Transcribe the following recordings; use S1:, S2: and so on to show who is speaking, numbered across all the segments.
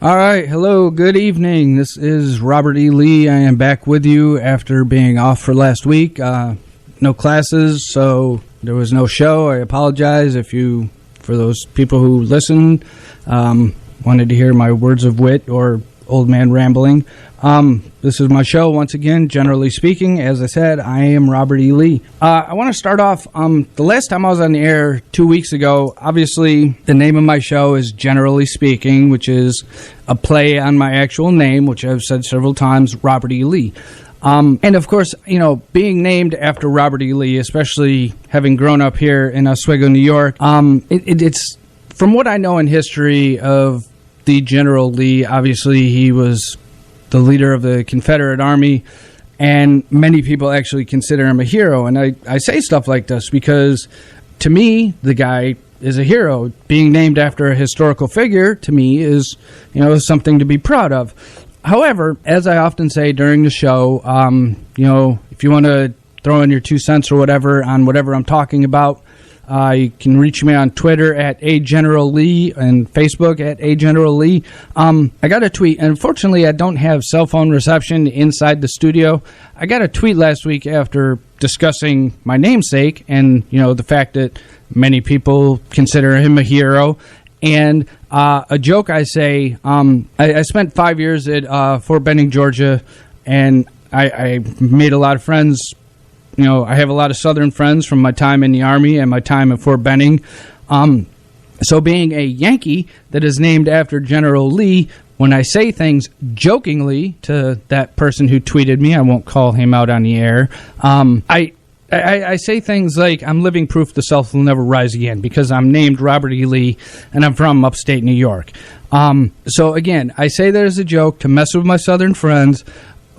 S1: All right, hello, good evening. This is Robert E. Lee. I am back with you after being off for last week. No classes, so there was no show. I apologize for those people who listened, wanted to hear my words of wit or old man rambling. This is my show once again, generally speaking. As I said, I am Robert E. Lee. I want to start off, the last time I was on the air 2 weeks ago, obviously the name of my show is Generally Speaking, which is a play on my actual name, which I've said several times, Robert E. Lee. And of course, being named after Robert E. Lee, especially having grown up here in Oswego, New York, it's from what I know in history of the General Lee. Obviously, he was the leader of the Confederate Army, and many people actually consider him a hero. And I say stuff like this because, to me, the guy is a hero. Being named after a historical figure, to me, is something to be proud of. However, as I often say during the show, if you want to throw in your 2 cents or whatever on whatever I'm talking about, you can reach me on Twitter at @AGeneralLee and Facebook at @AGeneralLee. I got a tweet, and unfortunately I don't have cell phone reception inside the studio. I got a tweet last week after discussing my namesake and, the fact that many people consider him a hero. And a joke I say, I spent 5 years at Fort Benning, Georgia, and I made a lot of friends. I have a lot of Southern friends from my time in the Army and my time at Fort Benning. So being a Yankee that is named after General Lee, when I say things jokingly to that person who tweeted me, I won't call him out on the air, I say things like, I'm living proof the South will never rise again because I'm named Robert E. Lee and I'm from upstate New York. So again, I say that as a joke to mess with my Southern friends.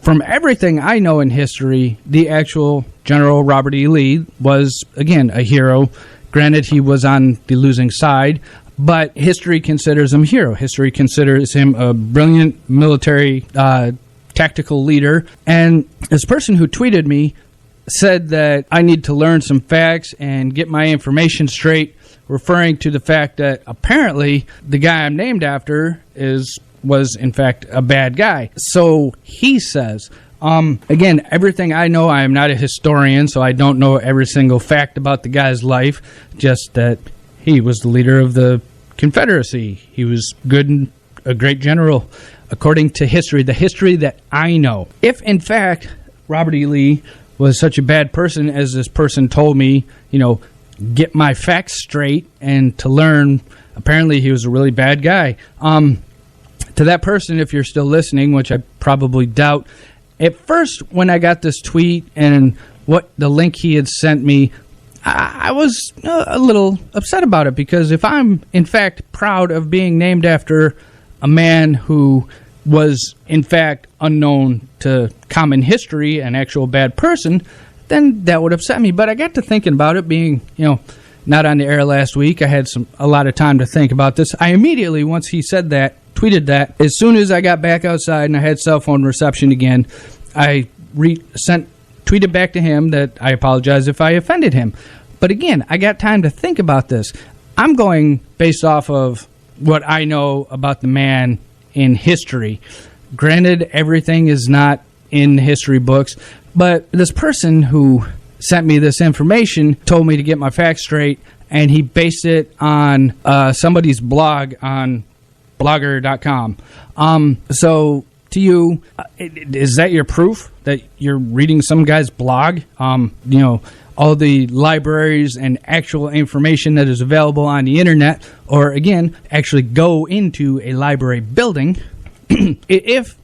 S1: From everything I know in history, the actual General Robert E. Lee was, again, a hero. Granted, he was on the losing side, but history considers him a hero. History considers him a brilliant military tactical leader. And this person who tweeted me said that I need to learn some facts and get my information straight, referring to the fact that apparently the guy I'm named after was in fact a bad guy. So he says. Again, everything I know, I am not a historian, so I don't know every single fact about the guy's life, just that he was the leader of the Confederacy. He was good and a great general, according to history, the history that I know. If, in fact, Robert E. Lee was such a bad person as this person told me, get my facts straight and to learn, apparently he was a really bad guy. To that person, if you're still listening, which I probably doubt, at first when I got this tweet and what the link he had sent me, I was a little upset about it because if I'm in fact proud of being named after a man who was in fact unknown to common history, an actual bad person, then that would upset me. But I got to thinking about it being, not on the air last week. I had a lot of time to think about this. I immediately, once he said that, tweeted that, as soon as I got back outside and I had cell phone reception again, I tweeted back to him that I apologize if I offended him. But again, I got time to think about this. I'm going based off of what I know about the man in history. Granted, everything is not in the history books, but this person who sent me this information told me to get my facts straight, and he based it on somebody's blog on blogger.com. So to you, is that your proof that you're reading some guy's blog? All the libraries and actual information that is available on the internet, or again, actually go into a library building. If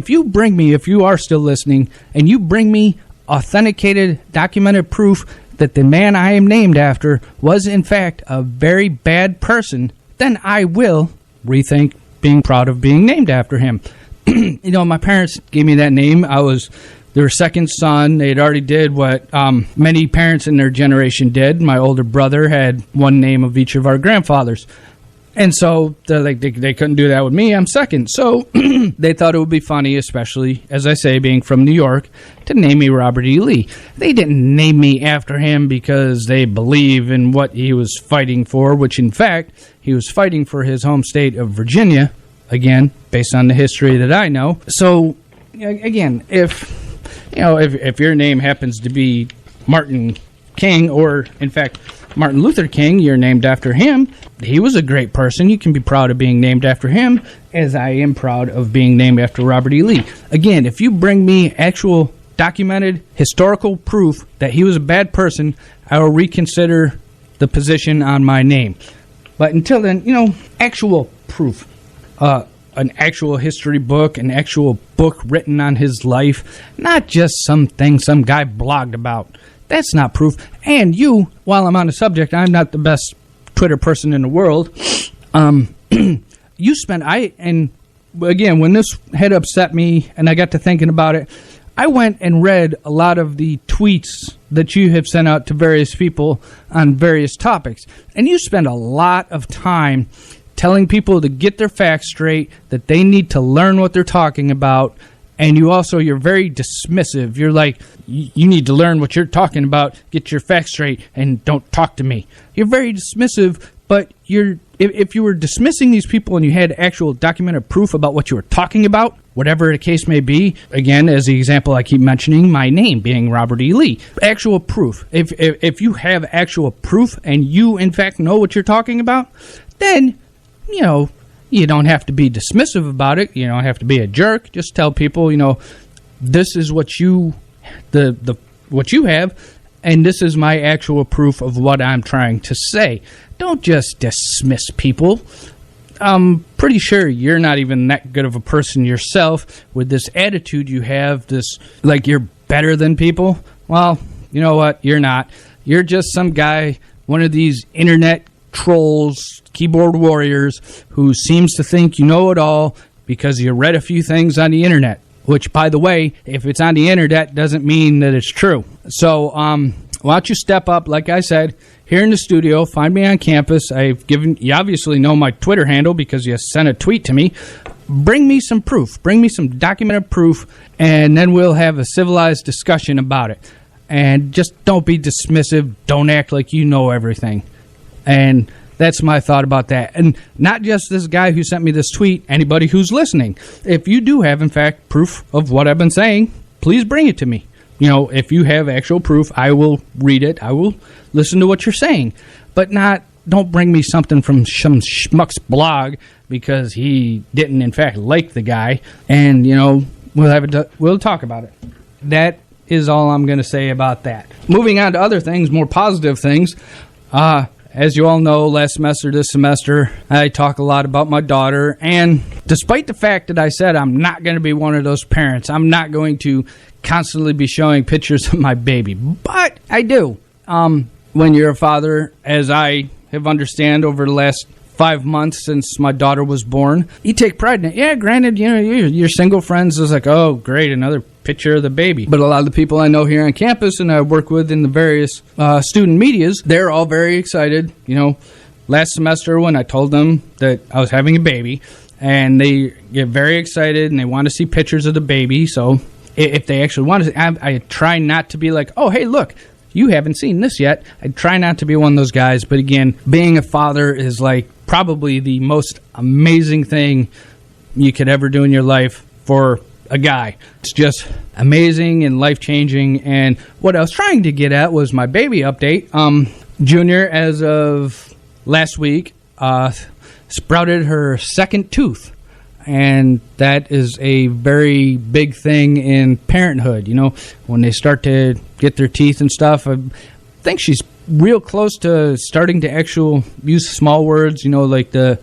S1: you are still listening, and you bring me authenticated, documented proof that the man I am named after was in fact a very bad person, then I will rethink being proud of being named after him. My parents gave me that name. I was their second son. They had already did what many parents in their generation did. My older brother had one name of each of our grandfathers. And so they couldn't do that with me. I'm second. So they thought it would be funny, especially, as I say, being from New York, to name me Robert E. Lee. They didn't name me after him because they believe in what he was fighting for, which, in fact, he was fighting for his home state of Virginia. Again, based on the history that I know. So, again, if your name happens to be Martin King, or in fact Martin Luther King, you're named after him. He was a great person. You can be proud of being named after him, as I am proud of being named after Robert E. Lee. Again, if you bring me actual documented historical proof that he was a bad person, I will reconsider the position on my name. But until then, actual proof. An actual history book, an actual book written on his life, not just something some guy blogged about. That's not proof. And while I'm on the subject, I'm not the best Twitter person in the world. Again, when this had upset me and I got to thinking about it, I went and read a lot of the tweets that you have sent out to various people on various topics. And you spend a lot of time telling people to get their facts straight, that they need to learn what they're talking about. And you're very dismissive. You're like, you need to learn what you're talking about, get your facts straight, and don't talk to me. You're very dismissive, but if you were dismissing these people and you had actual documented proof about what you were talking about, whatever the case may be, again, as the example I keep mentioning, my name being Robert E. Lee, actual proof. If you have actual proof and you, in fact, know what you're talking about, then, you don't have to be dismissive about it. You don't have to be a jerk. Just tell people, this is what you have, and this is my actual proof of what I'm trying to say. Don't just dismiss people. I'm pretty sure you're not even that good of a person yourself with this attitude you have, this like you're better than people. Well, you know what? You're not. You're just some guy, one of these internet trolls, keyboard warriors, who seems to think you know it all because you read a few things on the internet, which, by the way, if it's on the internet, doesn't mean that it's true. So, why don't you step up, like I said, here in the studio, find me on campus. You obviously know my Twitter handle because you sent a tweet to me. Bring me some proof. Bring me some documented proof, and then we'll have a civilized discussion about it. And just don't be dismissive. Don't act like you know everything. And that's my thought about that. And not just this guy who sent me this tweet, anybody who's listening. If you do have, in fact, proof of what I've been saying, please bring it to me. If you have actual proof, I will read it. I will listen to what you're saying. But don't bring me something from some schmuck's blog because he didn't, in fact, like the guy. And, we'll talk about it. That is all I'm going to say about that. Moving on to other things, more positive things. As you all know, last semester, this semester, I talk a lot about my daughter. And despite the fact that I said I'm not going to be one of those parents, I'm not going to constantly be showing pictures of my baby. But I do. When you're a father, as I have understand over the last 5 months since my daughter was born, you take pride in it. Yeah, granted, your single friends is like, oh, great, another picture of the baby. But a lot of the people I know here on campus and I work with in the various student medias, they're all very excited. Last semester when I told them that I was having a baby, and they get very excited and they want to see pictures of the baby. So if they actually want to, I try not to be like, oh, hey, look, you haven't seen this yet. I try not to be one of those guys. But again, being a father is like probably the most amazing thing you could ever do in your life for a guy. It's just amazing and life-changing. And what I was trying to get at was my baby update. Junior, as of last week, sprouted her second tooth. And that is a very big thing in parenthood. When they start to get their teeth and stuff, I think she's real close to starting to actually use small words, like the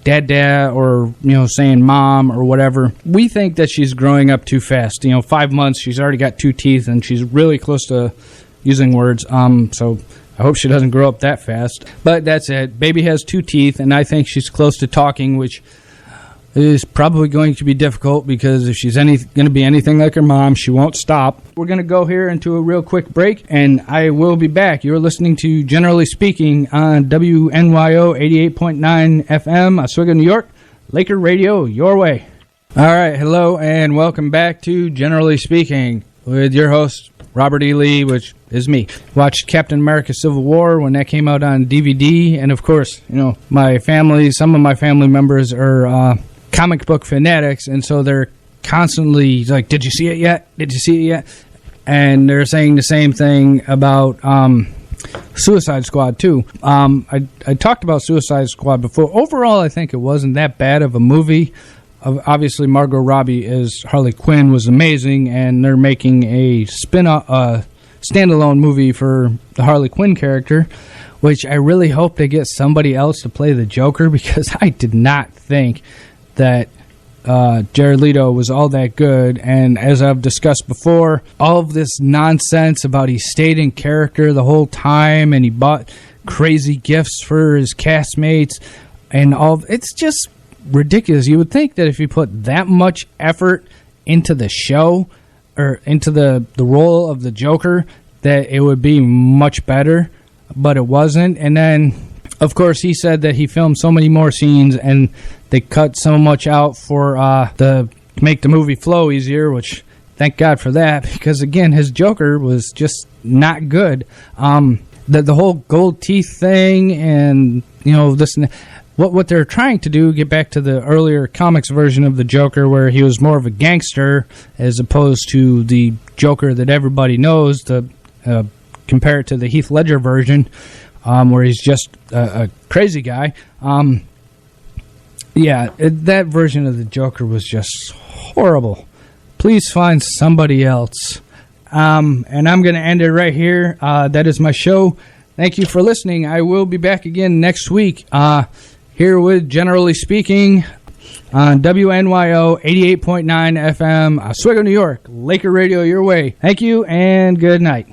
S1: dad, or, saying mom or whatever. We think that she's growing up too fast. 5 months, she's already got 2 teeth, and she's really close to using words. So I hope she doesn't grow up that fast. But that's it. Baby has 2 teeth, and I think she's close to talking, which is probably going to be difficult because if she's going to be anything like her mom, she won't stop. We're going to go here into a real quick break, and I will be back. You're listening to Generally Speaking on WNYO 88.9 FM, Oswego, New York. Laker Radio, your way. All right, hello, and welcome back to Generally Speaking with your host, Robert E. Lee, which is me. Watched Captain America Civil War when that came out on DVD, and of course, some of my family members are comic book fanatics, and so they're constantly like, "Did you see it yet? Did you see it yet?" And they're saying the same thing about Suicide Squad too. I talked about Suicide Squad before. Overall, I think it wasn't that bad of a movie. Obviously, Margot Robbie as Harley Quinn was amazing, and they're making a standalone movie for the Harley Quinn character, which I really hope they get somebody else to play the Joker, because I did not think that Jared Leto was all that good. And as I've discussed before, all of this nonsense about he stayed in character the whole time and he bought crazy gifts for his castmates and all, it's just ridiculous. You would think that if you put that much effort into the show or into the role of the Joker, that it would be much better, but it wasn't. And then, of course, he said that he filmed so many more scenes and they cut so much out for to make the movie flow easier, which thank God for that, because again, his Joker was just not good. The whole gold teeth thing, and this, what they're trying to do, get back to the earlier comics version of the Joker, where he was more of a gangster as opposed to the Joker that everybody knows. To compare it to the Heath Ledger version, where he's just a crazy guy. That version of the Joker was just horrible. Please find somebody else. And I'm going to end it right here. That is my show. Thank you for listening. I will be back again next week here with Generally Speaking on WNYO 88.9 FM, Oswego, New York. Laker Radio your way. Thank you and good night.